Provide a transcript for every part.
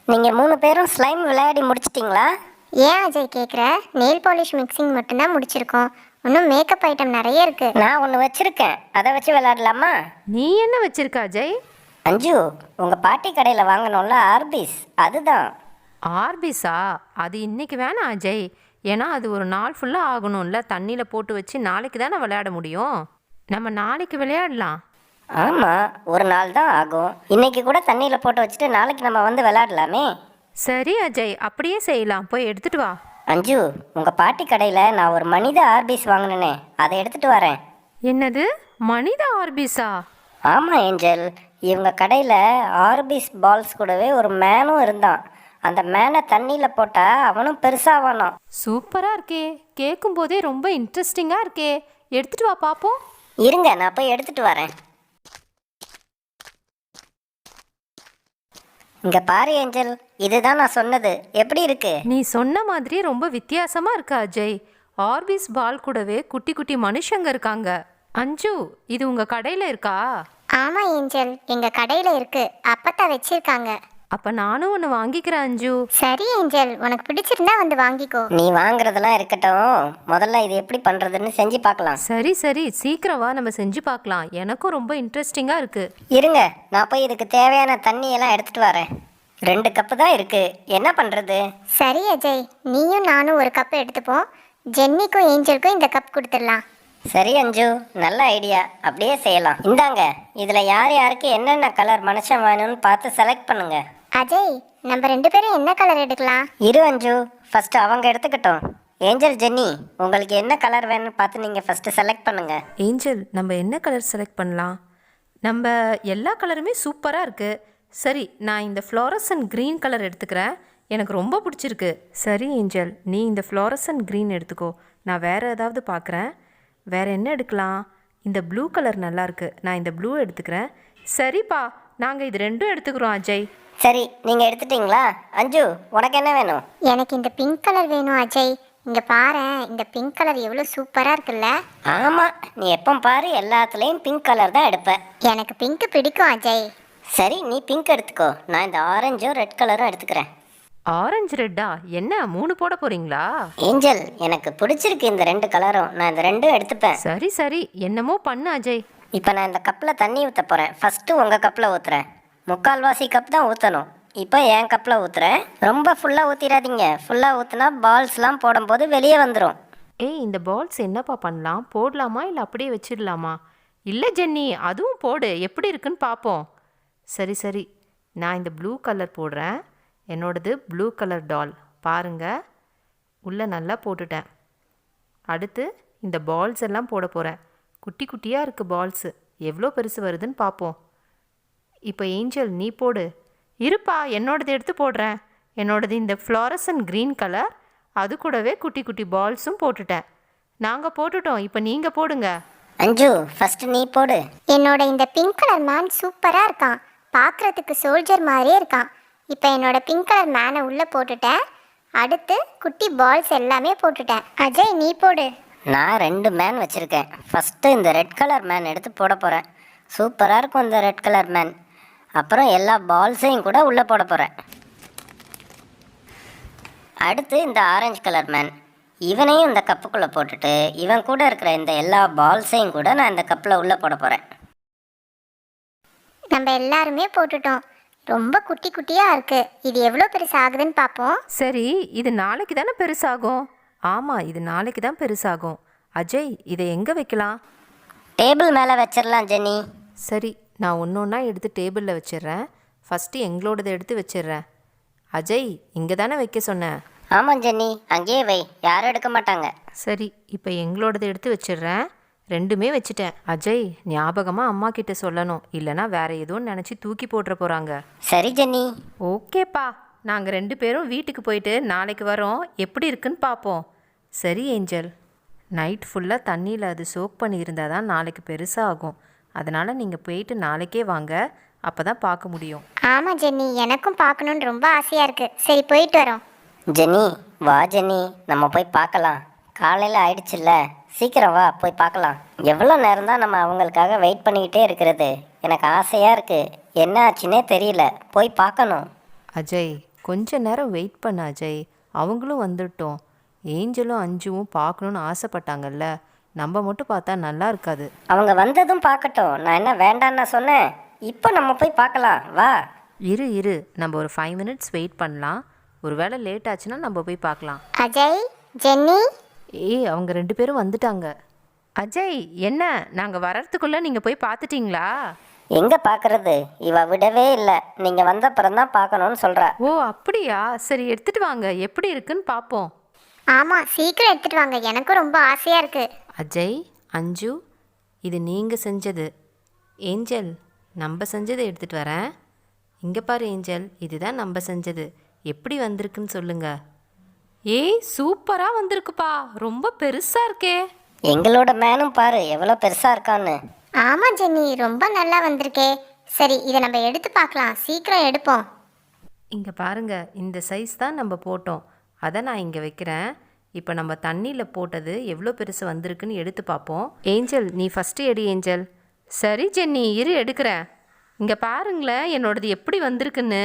நீங்கள் 3 பேரும் ஸ்லைம் விளையாடி முடிச்சிட்டிங்களா? ஏன் அஜய் கேட்குற? நெயில் பாலிஷ் மிக்சிங் மட்டும்தான் முடிச்சிருக்கோம். இன்னும் மேக்கப் ஐட்டம் நிறைய இருக்கு. நான் ஒன்று வச்சுருக்கேன், அதை வச்சு விளையாடலாமா? நீ என்ன வச்சிருக்க அஜய்? அஞ்சு, உங்கள் பாட்டி கடையில் வாங்கினோம்ல ஆர்பிஸ், அதுதான். ஆர்பிஸா? அது இன்னைக்கு வேணாம் அஜய். ஏன்னா அது ஒரு நாள் ஃபுல்லாக ஆகணும்ல. தண்ணியில் போட்டு வச்சு நாளைக்கு தானே விளையாட முடியும். நம்ம நாளைக்கு விளையாடலாம். ஆமாம், ஒரு நாள் தான் ஆகும். இன்னைக்கு கூட தண்ணியில் போட்டு வச்சுட்டு நாளைக்கு நம்ம வந்து விளையாடலாமே. சரி அஜய், அப்படியே செய்யலாம். போய் எடுத்துட்டு வா. அஞ்சு, உங்கள் பாட்டி கடையில் நான் ஒரு மனித ஆர்பிஸ் வாங்கினேனே, அதை எடுத்துகிட்டு வரேன். என்னது, மனித ஆர்பிஸா? ஆமாம் ஏஞ்சல், இவங்க கடையில் ஆர்பிஸ் பால்ஸ் கூடவே ஒரு மேனும் இருந்தான். அந்த மேனை தண்ணியில் போட்டால் அவனும் பெருசாவானான். சூப்பராக இருக்கே, கேட்கும் போதே ரொம்ப இன்ட்ரெஸ்டிங்காக இருக்கே. எடுத்துட்டு வா பார்ப்போம். இருங்க, நான் போய் எடுத்துகிட்டு வரேன். இங்கே பாரு ஏஞ்சல், இதுதான் நான் சொன்னது. எப்படி இருக்கு? நீ சொன்ன மாதிரி ரொம்ப வித்தியாசமாக இருக்கு அஜய். ஆர்பிஸ் பால் கூடவே குட்டி குட்டி மனுஷங்க இருக்காங்க. அஞ்சு, இது உங்கள் கடையில் இருக்கா? ஆமா ஏஞ்சல், எங்க கடையில இருக்கு. அப்பத்தா வச்சிருக்காங்க. அப்போ நானும் ஒன்று வாங்கிக்கிறேன் அஞ்சு. சரி ஏஞ்சல், உனக்கு பிடிச்சிருந்தா வந்து வாங்கிக்கோ. நீ வாங்குறதெல்லாம் இருக்கட்டும், முதல்ல இது எப்படி பண்ணுறதுன்னு செஞ்சு பார்க்கலாம். சரி சரி, சீக்கிரம் வா, நம்ம செஞ்சு பார்க்கலாம். எனக்கும் ரொம்ப இன்ட்ரெஸ்டிங்காக இருக்கு. இருங்க, நான் போய் இதுக்கு தேவையான தண்ணியெல்லாம் எடுத்துகிட்டு வரேன். 2 கப்பு தான் இருக்குது, என்ன பண்ணுறது? சரி அஜய், நீயும் நானும் ஒரு கப் எடுத்துப்போம். ஜென்னிக்கும் ஏஞ்சலுக்கும் இந்த கப் கொடுத்துடலாம். சரி அஞ்சு, நல்ல ஐடியா, அப்படியே செய்யலாம். இந்தாங்க, இதில் யார் யாருக்கு என்னென்ன கலர் மனுஷன் வேணும்னு பார்த்து செலக்ட் பண்ணுங்க. அஜய், நம்ம 2 பேரும் என்ன கலர் எடுக்கலாம்? இரு அஞ்சு, ஃபஸ்ட்டு அவங்க எடுத்துக்கிட்டோம். ஏஞ்சல், ஜென்னி, உங்களுக்கு என்ன கலர் வேணும்னு பார்த்து நீங்கள் ஃபஸ்ட்டு செலக்ட் பண்ணுங்க. ஏஞ்சல், நம்ம என்ன கலர் செலக்ட் பண்ணலாம்? நம்ம எல்லா கலருமே சூப்பராக இருக்குது. சரி, நான் இந்த ஃப்ளோரசன் க்ரீன் கலர் எடுத்துக்கிறேன். எனக்கு ரொம்ப பிடிச்சிருக்கு. சரி ஏஞ்சல், நீ இந்த ஃப்ளோரசன் க்ரீன் எடுத்துக்கோ. நான் வேறு ஏதாவது பார்க்குறேன். வேறு என்ன எடுக்கலாம்? இந்த ப்ளூ கலர் நல்லாயிருக்கு. நான் இந்த ப்ளூ எடுத்துக்கிறேன். சரிப்பா, நாங்கள் இது 2ம் எடுத்துக்கிறோம் அஜய். சரி, நீங்கள் எடுத்துட்டிங்களா? அஞ்சு, உனக்கு என்ன வேணும்? எனக்கு இந்த பிங்க் கலர் வேணும் அஜய். இங்கே பாரேன், இந்த பிங்க் கலர் எவ்வளோ சூப்பராக இருக்குல்ல? ஆமாம், நீ எப்போ பாரு எல்லாத்துலேயும் பிங்க் கலர் தான் எடுப்பேன். எனக்கு பிங்க் பிடிக்கும் அஜய். சரி, நீ பிங்க் எடுத்துக்கோ, நான் இந்த ஆரஞ்சும் ரெட் கலரும் எடுத்துக்கிறேன். ஆரஞ்சு ரெட்டா? என்ன 3 போட போகிறீங்களா? ஏஞ்சல், எனக்கு பிடிச்சிருக்கு இந்த 2 கலரும், நான் இந்த 2ம் எடுத்துப்பேன். சரி சரி, என்னமோ பண்ணு அஜய். இப்போ நான் இந்த கப்பில் தண்ணி ஊற்ற போகிறேன். ஃபஸ்ட்டு உங்கள் கப்பில் ஊற்றுறேன். 3/4 கப் தான் ஊற்றணும். இப்போ என் கப்பில் ஊற்றுறேன். ரொம்ப ஃபுல்லாக ஊற்றிடாதீங்க. ஃபுல்லாக ஊற்றுனா பால்ஸ்லாம் போடும்போது வெளியே வந்துடும். ஏய், இந்த பால்ஸ் என்னப்பா பண்ணலாம்? போடலாமா இல்லை அப்படியே வச்சிடலாமா? இல்லை ஜென்னி, அதுவும் போடு, எப்படி இருக்குன்னு பார்ப்போம். சரி சரி, நான் இந்த ப்ளூ கலர் போடுறேன். என்னோடது ப்ளூ கலர் டால் பாருங்கள், உள்ளே நல்லா போட்டுட்டேன். அடுத்து இந்த பால்ஸ் எல்லாம் போட போகிறேன். குட்டி குட்டியாக இருக்குது பால்ஸு, எவ்வளோ பெருசு வருதுன்னு பார்ப்போம். இப்போ ஏஞ்சல், நீ போடு. இருப்பா, என்னோடது எடுத்து போடுறேன். என்னோடது இந்த ஃப்ளாரசன் க்ரீன் கலர், அது கூடவே குட்டி குட்டி பால்ஸும் போட்டுட்டேன். நாங்கள் போட்டுட்டோம், இப்போ நீங்கள் போடுங்க. அஞ்சு, ஃபஸ்ட்டு நீ போடு. என்னோட இந்த பிங்க் கலர் மேன் சூப்பராக இருக்கான். பார்க்குறதுக்கு சோல்ஜர் மாதிரியே இருக்கான். இப்போ என்னோட பிங்க் கலர் மேனை உள்ளே போட்டுட்டேன். அடுத்து குட்டி பால்ஸ் எல்லாமே போட்டுட்டேன். அஜய், நீ போடு. நான் 2 மேன் வச்சுருக்கேன். ஃபஸ்ட்டு இந்த ரெட் கலர் மேன் எடுத்து போட போகிறேன். சூப்பராக இருக்கும் இந்த ரெட் கலர் மேன். அப்புறம் எல்லா பால்ஸையும் கூட உள்ளே போட போகிறேன். அடுத்து இந்த ஆரஞ்சு கலர் மேன், இவனையும் இந்த கப்புக்குள்ளே போட்டுட்டு இவன் கூட இருக்கிற இந்த எல்லா பால்ஸையும் கூட நான் இந்த கப்பில் உள்ளே போட போகிறேன். நம்ம எல்லாருமே போட்டுட்டோம். ரொம்ப குட்டி குட்டியாக இருக்குது. இது எவ்வளோ பெருசு ஆகுதுன்னு பார்ப்போம். சரி, இது நாளைக்கு தானே பெருசாகும். ஆமாம், இது நாளைக்கு தான் பெருசாகும். அஜய், இதை எங்கே வைக்கலாம்? டேபிள் மேலே வச்சிடலாம் ஜென்னி. சரி, நான் ஒன்று ஒன்றா எடுத்து டேபிளில் வச்சிடுறேன். ஃபஸ்ட்டு எங்களோடதை எடுத்து வச்சிடுறேன். அஜய், இங்கே தானே வைக்க சொன்னேன். ஆமாம் ஜென்னி, அங்கேயே வை, யாரும் எடுக்க மாட்டாங்க. சரி, இப்போ எங்களோடதை எடுத்து வச்சிடுறேன். 2மே வச்சுட்டேன். அஜய், ஞாபகமாக அம்மா கிட்ட சொல்லணும், இல்லைனா வேற எதுவும் நினச்சி தூக்கி போட்டுற போகிறாங்க. சரி ஜென்னி. ஓகேப்பா, நாங்கள் 2 பேரும் வீட்டுக்கு போயிட்டு நாளைக்கு வரோம். எப்படி இருக்குன்னு பார்ப்போம். சரி ஏஞ்சல், நைட் ஃபுல்லாக தண்ணியில் அது சோக் பண்ணியிருந்தால் தான் நாளைக்கு பெருசாக ஆகும். அதனால் நீங்கள் போயிட்டு நாளைக்கே வாங்க, அப்போ தான் பார்க்க முடியும். ஆமாம் ஜென்னி, எனக்கும் பார்க்கணுன்னு ரொம்ப ஆசையாக இருக்குது. சரி, போயிட்டு வரோம். ஜென்னி, வா ஜென்னி, நம்ம போய் பார்க்கலாம். காலையில் ஆயிடுச்சுல்ல, சீக்கிரம் வா, போய் பார்க்கலாம். எவ்வளோ நேரம் தான் நம்ம அவங்களுக்காக வெயிட் பண்ணிக்கிட்டே இருக்கிறது? எனக்கு ஆசையாக இருக்குது, என்ன ஆச்சுன்னே தெரியல, போய் பார்க்கணும். அஜய், கொஞ்ச நேரம் வெயிட் பண்ண அஜய், அவங்களும் வந்துட்டோம். ஏஞ்சலும் அஞ்சுவும் பார்க்கணுன்னு ஆசைப்பட்டாங்கல்ல, நம்ம மட்டும் பார்த்தா நல்லா இருக்காது. அவங்க வந்ததும் பார்க்கட்டும், நான் என்ன வேண்டான்னு சொன்னேன். இப்போ நம்ம போய் பார்க்கலாம், வா. இரு நம்ம ஒரு 5 மினிட்ஸ் வெயிட் பண்ணலாம். ஒரு வேளை லேட் ஆச்சுன்னா நம்ம போய் பார்க்கலாம். அஜய், ஜென்னி. அவங்க 2 பேரும் வந்துட்டாங்க. அஜய், என்ன நாங்கள் வர்றதுக்குள்ளே நீங்கள் போய் பார்த்துட்டிங்களா? எங்கே பார்க்கறது, இவ விடவே இல்லை. நீங்கள் வந்தப்புறம் தான் பார்க்கணும்னு சொல்கிறா. ஓ அப்படியா, சரி எடுத்துகிட்டு வாங்க, எப்படி இருக்குன்னு பார்ப்போம். ஆமாம், சீக்கிரம் எடுத்துட்டு வாங்க, எனக்கும் ரொம்ப ஆசையாக இருக்குது. அஜய், அஞ்சு, இது நீங்கள் செஞ்சது. ஏஞ்சல், நம்ம செஞ்சதை எடுத்துகிட்டு வரேன். இங்கே பாரு ஏஞ்சல், இதுதான் நம்ம செஞ்சது. எப்படி வந்திருக்குன்னு சொல்லுங்க. சூப்பராக வந்திருக்குப்பா, ரொம்ப பெருசாக இருக்கே. எங்களோட மேனும் பாரு எவ்வளோ பெருசாக இருக்கான்னு. ஆமாம் ஜென்னி, ரொம்ப நல்லா வந்திருக்கே. சரி, இதை நம்ம எடுத்து பார்க்கலாம், சீக்கிரம் எடுப்போம். இங்கே பாருங்க, இந்த சைஸ் தான் நம்ம போட்டோம். அதை நான் இங்கே வைக்கிறேன். இப்போ நம்ம தண்ணியில் போட்டது எவ்வளோ பெருசு வந்திருக்குன்னு எடுத்து பார்ப்போம். ஏஞ்சல், நீ ஃபஸ்ட்டு எடு ஏஞ்சல். சரி ஜென்னி, இரு எடுக்கிறேன். இங்கே பாருங்களேன் என்னோடது எப்படி வந்திருக்குன்னு.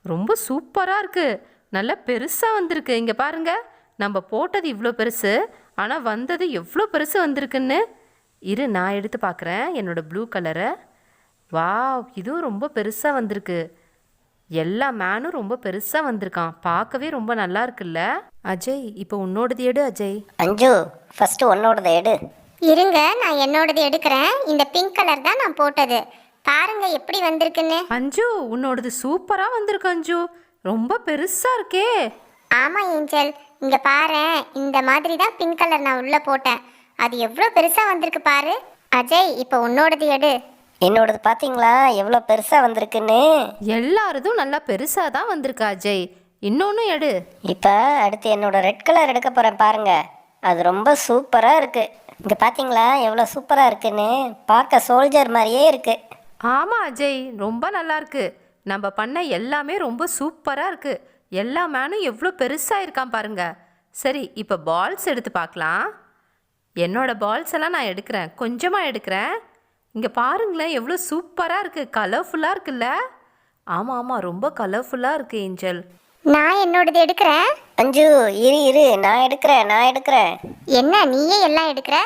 ரொம்ப சூப்பராக இருக்குது, நல்லா பெருசாக வந்திருக்கு. இங்கே பாருங்க, நம்ம போட்டது இவ்வளோ பெருசு, ஆனால் வந்தது எவ்வளோ பெருசு வந்திருக்குன்னு. இரு நான் எடுத்து பார்க்குறேன் என்னோட ப்ளூ கலரை. வாவ், இதுவும் ரொம்ப பெருசாக வந்திருக்கு. எல்லா மேனும் ரொம்ப பெருசாக வந்திருக்கான், பார்க்கவே ரொம்ப நல்லா இருக்குல்ல. அஜய், இப்போ உன்னோடது எடு அஜய். அஞ்சு, ஃபஸ்ட்டு உன்னோடதை எடு. இருங்க, நான் என்னோடது எடுக்கிறேன். இந்த பிங்க் கலர் தான் நான் போட்டது. பாருங்க எப்படி வந்திருக்குன்னு. அஞ்சு, உன்னோடது சூப்பராக வந்திருக்கு அஞ்சு, ரொம்ப பெருசாக இருக்கே. ஆமாம் ஏஞ்சல், இங்கே பாரு, இந்த மாதிரி தான் பிங்க் கலர் நான் உள்ளே போட்டேன். அது எவ்வளோ பெருசாக வந்திருக்கு பாரு. அஜய், இப்போ உன்னோடது எடு. என்னோடது பார்த்தீங்களா எவ்வளோ பெருசாக வந்திருக்குன்னு. எல்லாரதும் நல்லா பெருசாக தான் வந்திருக்கு அஜய். இன்னொன்று எடு. இப்போ அடுத்து என்னோட ரெட் கலர் எடுக்க போகிறேன் பாருங்க, அது ரொம்ப சூப்பராக இருக்குது. இங்கே பார்த்தீங்களா எவ்வளோ சூப்பராக இருக்குன்னு, பார்க்க சோல்ஜர் மாதிரியே இருக்குது. ஆமாம் அஜய், ரொம்ப நல்லா இருக்கு. நம்ம பண்ண எல்லாமே ரொம்ப சூப்பராக இருக்கு. எல்லா மேனும் எவ்வளோ பெருசாக இருக்கான் பாருங்க. சரி, இப்போ பால்ஸ் எடுத்து பார்க்கலாம். என்னோட பால்ஸ் எல்லாம் நான் எடுக்கிறேன், கொஞ்சமாக எடுக்கிறேன். இங்கே பாருங்களேன் எவ்வளோ சூப்பராக இருக்குது, கலர்ஃபுல்லாக இருக்குல்ல. ஆமாம், ரொம்ப கலர்ஃபுல்லாக இருக்குது ஏஞ்சல். நான் என்னோடது எடுக்கிறேன். அஞ்சு, இரு நான் எடுக்கிறேன். என்ன, நீயே எல்லாம் எடுக்கிற?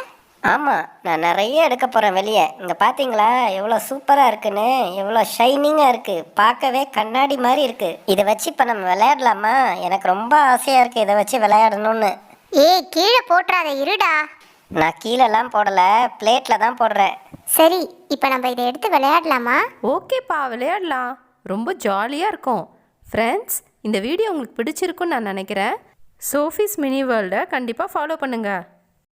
ஆமாம், நான் நிறைய எடுக்க போகிறேன் வெளியே. இங்கே பார்த்தீங்களா எவ்வளோ சூப்பராக இருக்குன்னு, எவ்வளோ ஷைனிங்காக இருக்குது, பார்க்கவே கண்ணாடி மாதிரி இருக்குது. இதை வச்சு இப்போ நம்ம விளையாடலாமா? எனக்கு ரொம்ப ஆசையாக இருக்குது இதை வச்சு விளையாடணும்னு. கீழே போட்டுறாத, இருடா. நான் கீழெல்லாம் போடலை, பிளேட்டில் தான் போடுறேன். சரி, இப்போ நம்ம இதை எடுத்து விளையாடலாமா? ஓகேப்பா, விளையாடலாம், ரொம்ப ஜாலியாக இருக்கும். ஃப்ரெண்ட்ஸ், இந்த வீடியோ உங்களுக்கு பிடிச்சிருக்குன்னு நான் நினைக்கிறேன். சோஃபிஸ் மினி வேர்ல்டை கண்டிப்பாக ஃபாலோ பண்ணுங்கள்.